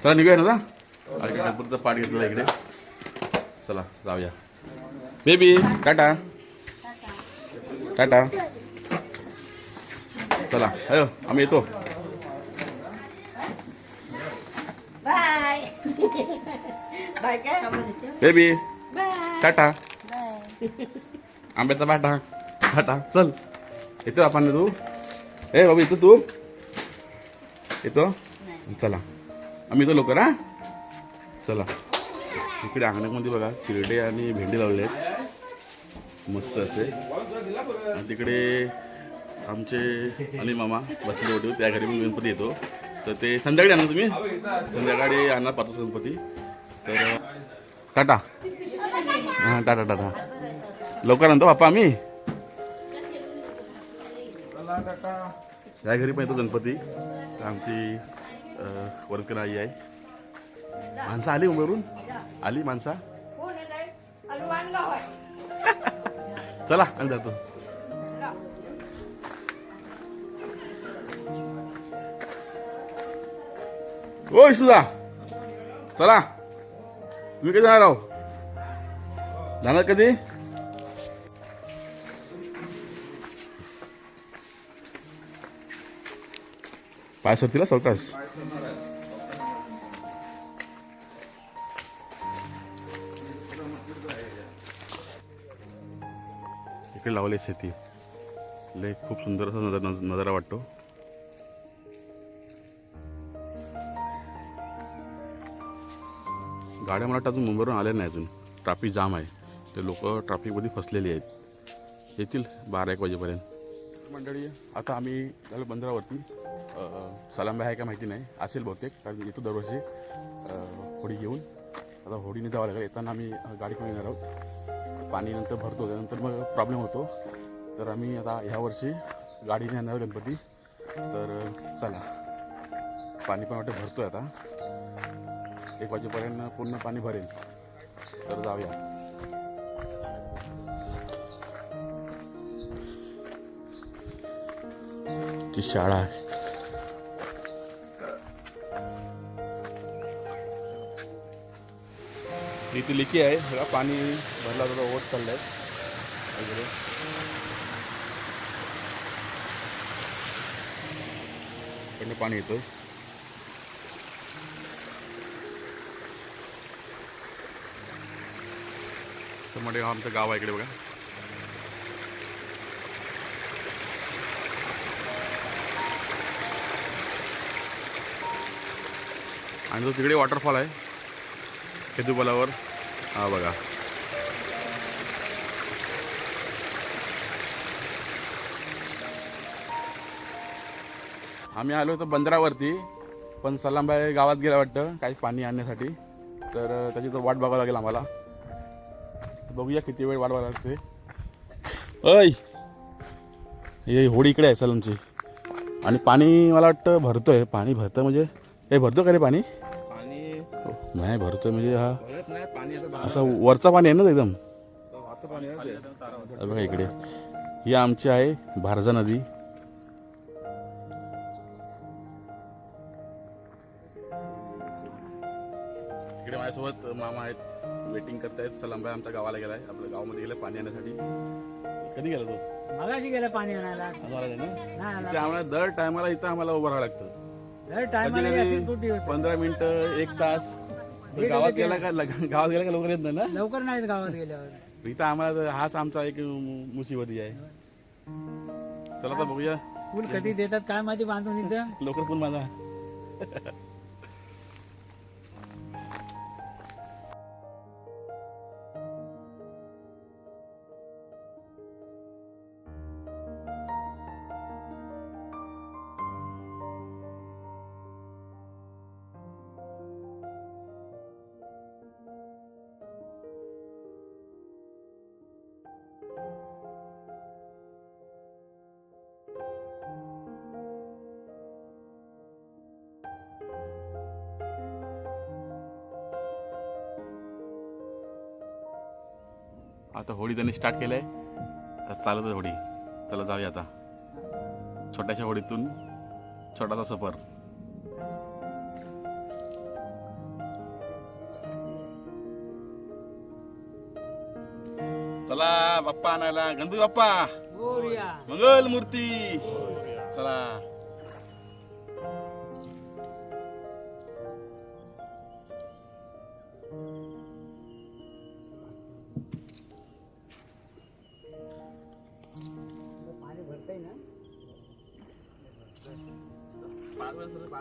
चला निघूया ना इकडे गणपतीचा पाठ घेतला इकडे. चला जाऊया. बेबी टाटा टाटा. चला अयो आम्ही येतो. बाय बाय काय बेबी बाय टाटा. आंब्याचा बाटा टाटा. चल येतो आपण तू. ए बाबा येतो तू येतो. चला आम्ही येतो लवकर हा. चला इकडे अंगणामध्ये बघा चिरडे आणि भेंडी लावले आहेत मस्त असे. आणि तिकडे आमचे अनिल मामा बसले होते त्या घरी पण गणपती येतो. तर ते संध्याकाळी आणा तुम्ही. संध्याकाळी आणणार पाच गणपती. तर टाटा हां टाटा टाटा. लवकर आणतो बाप्पा आम्ही. या घरी पण येतो गणपती. आमची वर्कर आई आहे. माणसं आली मुंबईवरून आली माणसा. चला आम्ही जातो. ओ सुधा चला. तुम्ही कधी जाणार आहो. जाणार कधी. पाय सरतीला सावकाश. इकडे लावले शेती. लय खूप सुंदर असा नजारा वाटतो. गाड्या मला वाटतं अजून मुंबईवरून आल्या नाही. अजून ट्रॅफिक जाम आहे. ते लोक ट्रॅफिकमध्ये फसलेली आहेत. येतील 12-1 वाजेपर्यंत. मंडळी आता आम्ही झालो बंदरावरती. सलांबा आहे का माहिती नाही. असेल बहुतेक कारण येतो दरवर्षी होडी घेऊन. आता होडीने जावं लागेल. येताना आम्ही गाडी घेऊन येणार आहोत. पाणी नंतर भरतो त्यानंतर मग प्रॉब्लेम होतो. तर आम्ही आता ह्या वर्षी गाडीने येणार गणपती. तर चला पाणी पण वाटतं भरतो आहे आता. 1 वाजेपर्यंत पूर्ण पाणी भरेल. तर जाऊया. ती शाळा आहे. इथे लिकी आहे सगळं. पाणी भरला थोडं ओट चाललंय वगैरे. इकडनं पाणी येतोय. तर मध्ये आमचं गाव आहे इकडे बघा. आणि तो तिकडे वॉटरफॉल आहे केदुबलावर. हा बघा. आम्ही आलो होतो बंदरावरती. पण सलामबाई गावात गेला वाटतं काही पाणी आणण्यासाठी. तर त्याची तर वाट बघावं लागेल आम्हाला. बघूया किती वेळ वाट बघायला लागते. अय हे होडी इकडे आहे सलामची. आणि पाणी मला वाटतं भरतोय. पाणी भरतं म्हणजे हे भरतो का रे पाणी. नाही भरतोय म्हणजे हा असं वरचा पाणी आहे ना एकदम. बघा इकडे ही आमची आहे भारजा नदी. इकडे माझ्यासोबत मामा आहेत. वेटिंग करतायत. सलामबाई आमच्या गावाला गेलाय. आपल्या गावामध्ये गेलं पाणी आणण्यासाठी. कधी गेला तो. मगाशी गेला पाणी आणायला. इथे आम्हाला दर टायमाला इथं आम्हाला उभं राहावं लागतं. दर टायमाला 15 मिनिटं 1 तास. गावात गेला का लवकर येत नाही ना. लवकर नाहीत गावात गेल्यावर. इथं आम्हाला हाच आमचा एक मुसीबती आहे. चला तर बघूया फुल कधी देतात काय माहिती बांधून इथं. लवकर पण माझा. आता होडी त्यांनी स्टार्ट केलंय. चालत आहे होडी. चला जाऊया आता. छोट्याशा होडीतून छोटासा सफर. चला बाप्पा आणायला, गणपती बाप्पा मोरया. मंगल मूर्ती. चला पाणी भरतंय ना.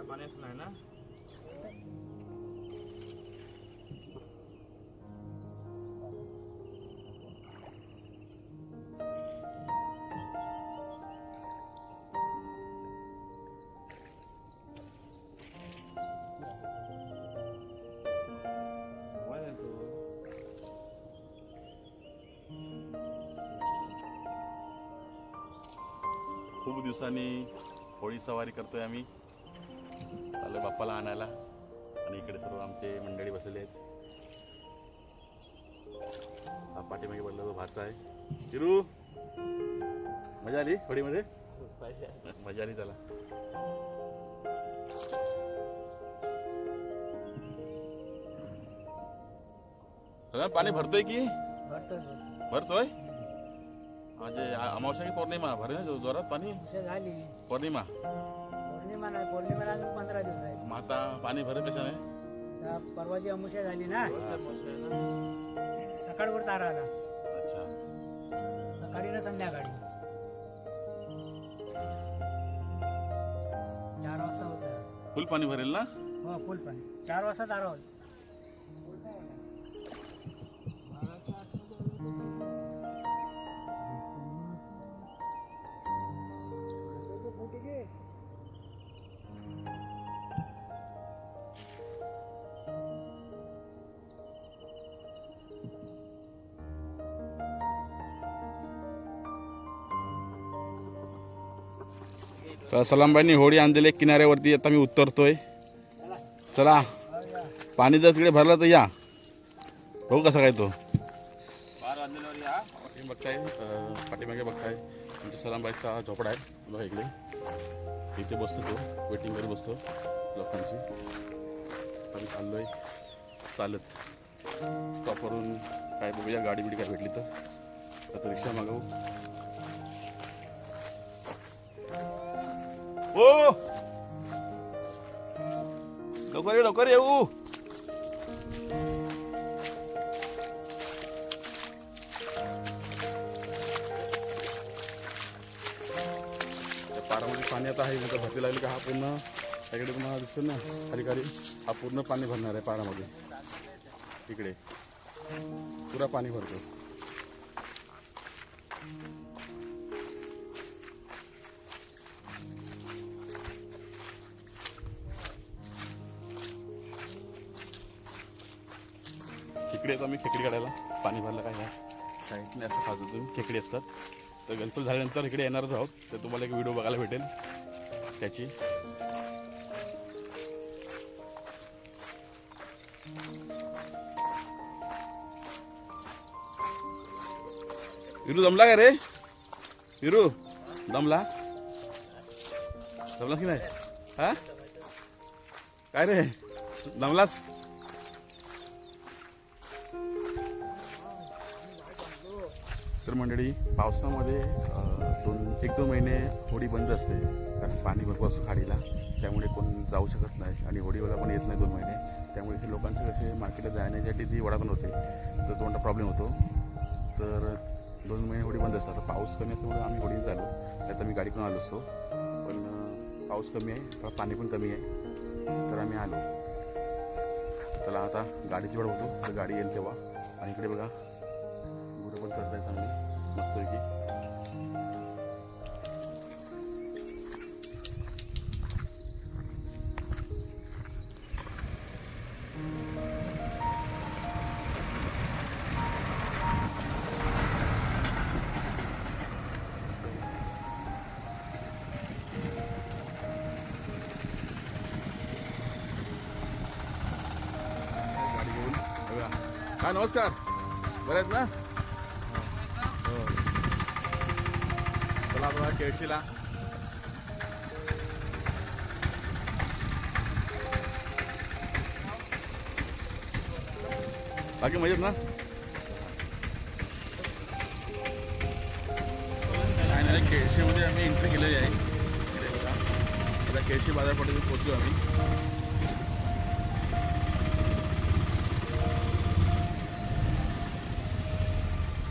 पाणी असं नाही ना. खूप दिवसांनी होळी सवारी करतोय आम्ही. चालू बाप्पाला आणायला आणि इकडे सर्व आमचे मंडळी बसलेले आहेत. हा पाठीमागे बसला तो भाचा आहे. हिरू मजा आली होळीमध्ये? मजा आली त्याला. सगळं पाणी भरतोय की भरतोय. भरतोय? म्हणजे अमावस्या की पौर्णिमा भरे ना जोरात पाणी? उशीर झाली. पौर्णिमा पौर्णिमा नाही, पौर्णिमेला अजून 15 दिवस आहे. मग आता पाणी भरे कशाने? आता परवाची अमुष्या झाली ना, सकाळवर तारा आला. अच्छा. सकाळी ना संध्याकाळी 4 वाजता होतं. फुल पाणी भरेल ना? हो, फुल पाणी 4 वाजता तारा होत. चला सलामबाईंनी होडी आणलेली किनाऱ्यावरती. आता मी उतरतोय. चला पाणी जर तिकडे भरलं तर या, हो कसा काय तो बघताय. पाठीमागे बघताय आमच्या सलामबाईचा झोपडा आहे बघा इकडे. इथे बसतो तो, वेटिंग करत बसतो लोकांची. आम्ही चाललोय चालत. स्टॉपवरून काय बघूया गाडी बिडी काय भेटली तर आता रिक्षा मागवू. ओ लवकर येऊ. पारामध्ये पाणी आता आहे. नंतर भरती लागली का हा पूर्ण त्याकडे तुम्हाला दिसतो ना खाली खाली हा पूर्ण पाणी भरणार आहे पारामध्ये. इकडे पुरा पाणी भरतो. खेकडे येतो आम्ही खेकडी काढायला. पाणी भरलं काय आहे साईडने असं खाजून खेकडी असतात. तर गणपती झाल्यानंतर इकडे येणारच आहोत. तर तुम्हाला एक व्हिडिओ बघायला भेटेल त्याची. विरू जमला का रे? विरू दमला की नाही? हा काय रे दमलास? तर मंडळी पावसामध्ये 1-2 महिने होडी बंद असते कारण पाणी भरपूर असतं खाडीला. त्यामुळे कोण जाऊ शकत नाही आणि होडीवाला पण येत नाही 2 महिने. त्यामुळे इथे लोकांचे कसे मार्केटला जाण्यासाठी ती वडापण होते तर तो मोठा प्रॉब्लेम होतो. तर 2 महिने होडी बंद असतात. तर पाऊस कमी असल्यामुळे आम्ही होडीने झालो. त्यात आम्ही गाडीतून आलो असतो पण पाऊस कमी आहे, पाणी पण कमी आहे तर आम्ही आलो. चला आता गाडीची वाट होतो तर गाडी येईल तेव्हा. आणि इकडे बघा गुरं पण करताय चांगली मस्तपैकी. गाडी घेऊन बघा. हा नमस्कार, बरे आहेत ना? हो. चला बघा केळशीला. बाकी मजेत ना? केळशीमध्ये आम्ही एंट्री केलेली आहे. इकडे बघा. आता केळशी बाजारपेठेत पोहोचलो आम्ही.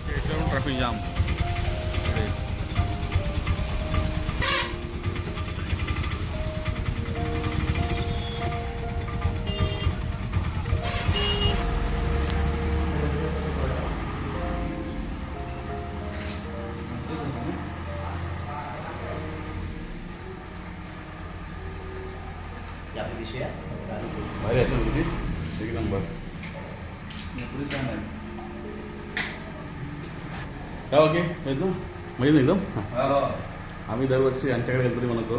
केळशीवरून ट्रॅफिक जाम. इकडे. भारी आहे ना एक नंबर. काय ओके एकदम म्हणजे एकदम आम्ही दरवर्षी यांच्याकडे गणपती बनवतो.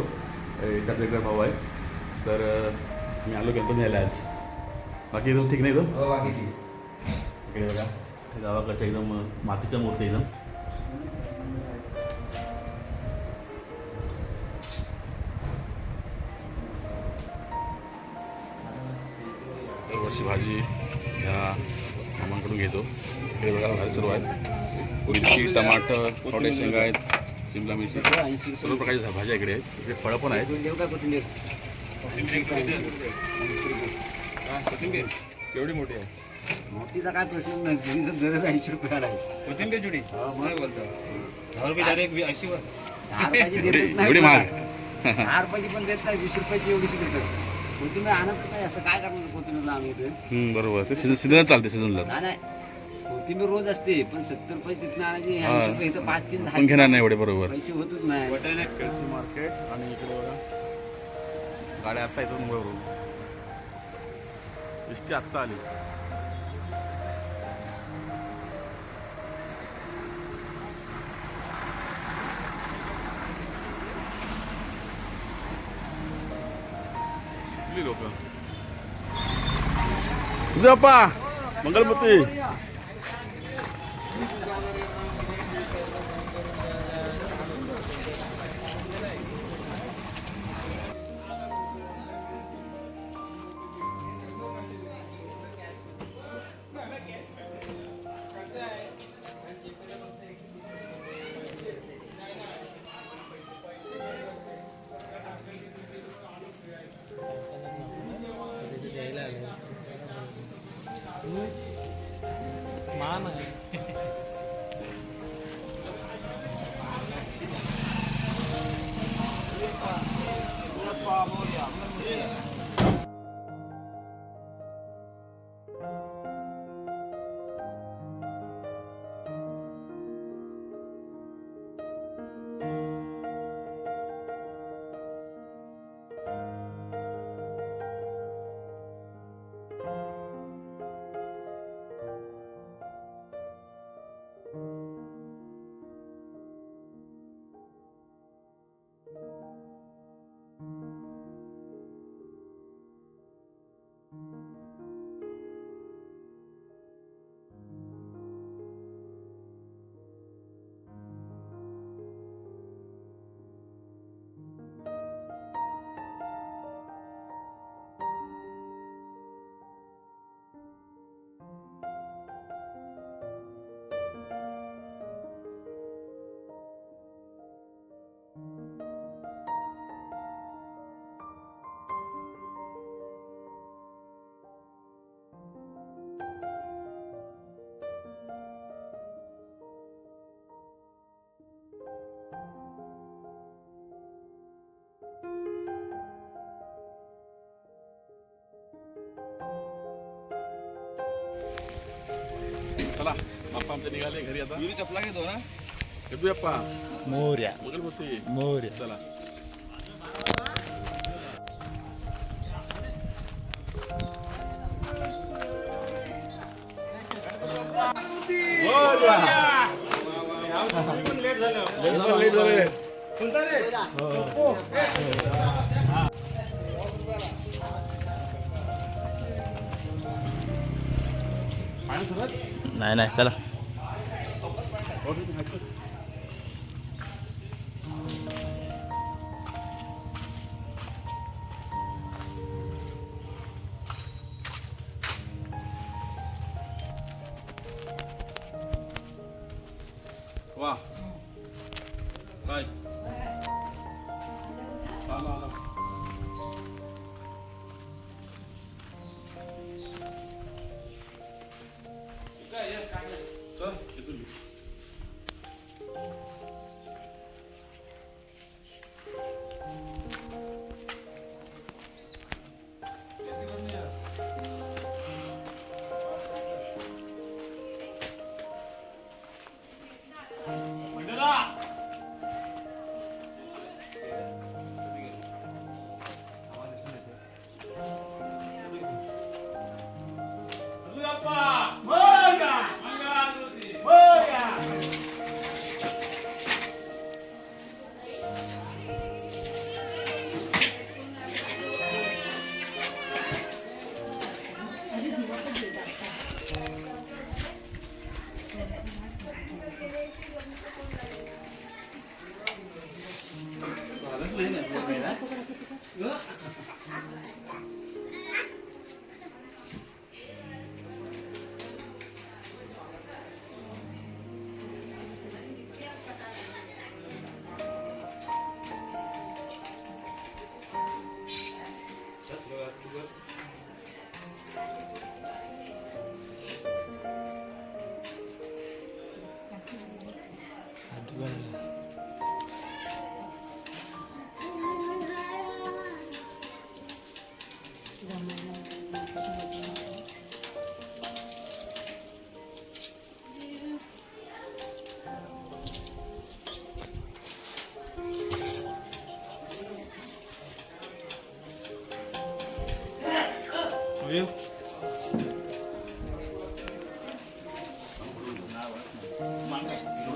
एकाच एक भाऊ आहे तर मी आलो गणपती न्यायला आज. बाकी एकदम ठीक नाही एकदम इकडे बघा गावाकडच्या एकदम मातीच्या मूर्ती एकदम. दरवर्षी भाजी ह्या मामांकडून घेतो. हे बघा भाजी सर्व आहेत. मिरची टमाटर थोडे शेंगा आहेत शिमला मिरची सर्व प्रकारच्या भाज्या इकडे आहेत. इकडे फळं पण आहेत. केवढी मोठी आहे मोठीचा काय प्रश्न नाही. गरज 80 रुपयाला आहे. कोथिंबीर जुडी बोलतो 10 रुपये डायरेक्ट 80 वर 10 रुपयाची देतच नाही. एवढी महाग 10 रुपयाची पण देत नाही. 20 रुपयाची एवढीशी देतात. कोथिंबीर आणत काय असं काय करणार कोथिंबीरला आम्ही इथे. बरोबर ते सीझन चालते सीझनला नाही नाही कोथिंबीर रोज असते पण 70 रुपये तिथनं आणायची. 80 रुपये इथं 5-3 पण घेणार नाही एवढे बरोबर. पैसे होतच नाही. केळशी मार्केट आणि इकडे बघा गाड्या आत्ता येतात मुंबईवरून. एसटी आत्ता आली. लोक बाप्पा मंगलमूर्ती. चला बाप्पा आमचे निघाले घरी आता. चपला घेतो ना येतो बाप्पा मोर्या मंगलमूर्ती. मोर्या. चला लेट झाले. नाही नाही चला. वा काय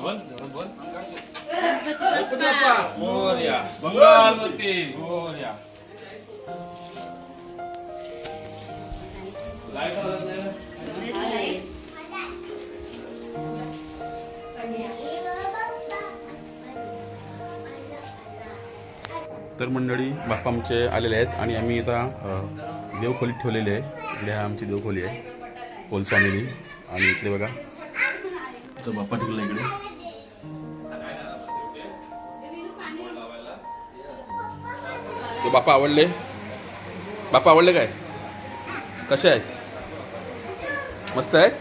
बोल बोल मोरया मंगलमूर्ती मोरया लाईट आवाज नाही तर मंडळी बाप्पा आमचे आलेले आहेत आणि आम्ही इथं देवखोलीत ठेवलेली आहे. इकडे हा आमची देवखोली आहे होल फॅमिली. आणि इकडे बघा तो बाप्पा ठेवला इकडे. तो बाप्पा आवडले? बाप्पा आवडले काय? कसे आहेत? मस्त आहेत.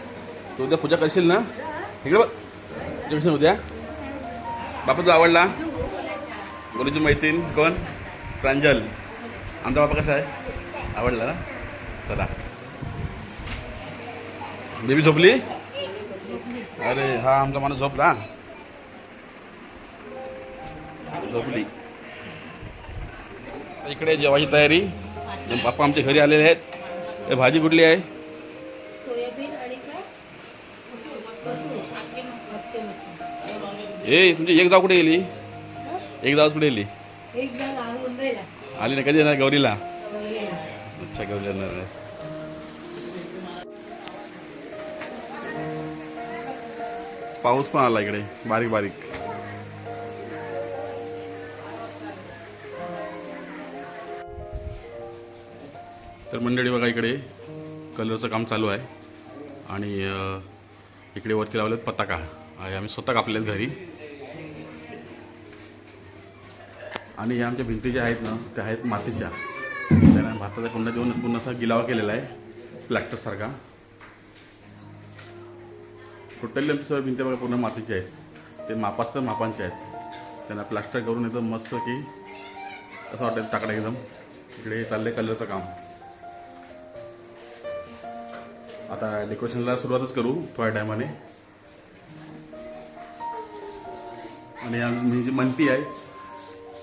तू उद्या पूजा करशील ना? इकडे बघ तुझ्या उद्या बाप्पा तुला आवडला? मुलीची मैत्रीण कोण? प्रांजल. आमचा बाप्पा कसा आहे? आवडला ना? चला. बेबी झोपली? अरे हा आमचा माणूस झोपला. झोपली. इकडे जेवायची तयारी. बाप्पा आमच्या घरी आलेले आहेत. हे भाजी कुठली आहे? सोयाबीन आणि काय ए तुमची एक जाव कुठे गेली? एक जाव कुठे गेली? एक जण मुंबईला आली ना? कधी येणार गौरीला? गौरीला. अच्छा गौरी येणार आहे. पाऊस पण आला इकडे बारीक बारीक. तर मंडळी बघा इकडे कलरचं काम चालू आहे आणि इकडे वरती लावलेत पताका आहे. आम्ही स्वतः कापलेत घरी. आणि ह्या आमच्या भिंती ज्या आहेत ना त्या आहेत मातीच्या. त्यांना भाताचा कुंडा देऊन पूर्ण असा गिलावा केलेला आहे प्लॅस्टरसारखा. टोटली आमची सर्व भिंती बघा पूर्ण मातीच्या आहेत. ते मापास तर मापांचे आहेत. त्यांना प्लास्टर करून एकदम मस्त की असं वाटतं टाकडा एकदम. इकडे चाललंय कलरचं काम. आता डेकोरेशनला सुरुवातच करू थोड्या टायमाने. आणि ही जी मंटी आहे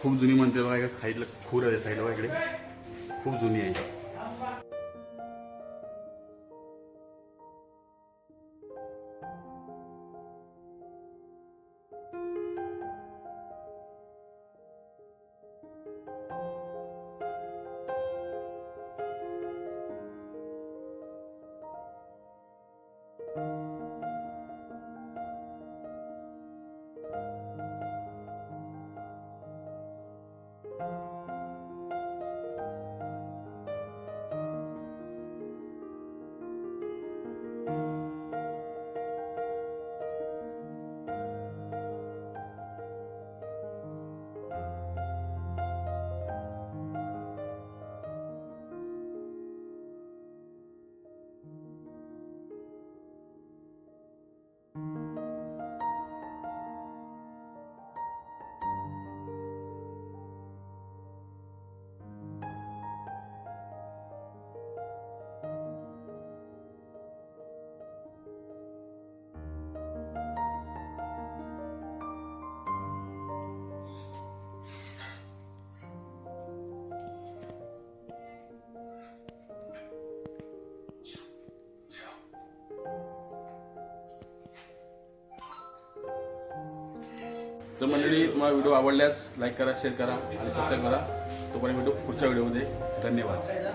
खूप जुनी म्हणते बघा. इकडे साईडला खूर आहे साईडला बघा इकडे खूप जुनी आहे. तर मंडळी तुम्हाला व्हिडिओ आवडल्यास लाईक करा, शेअर करा आणि सबस्क्राईब करा. तोपर्यंत भेटू पुढच्या व्हिडिओमध्ये. धन्यवाद.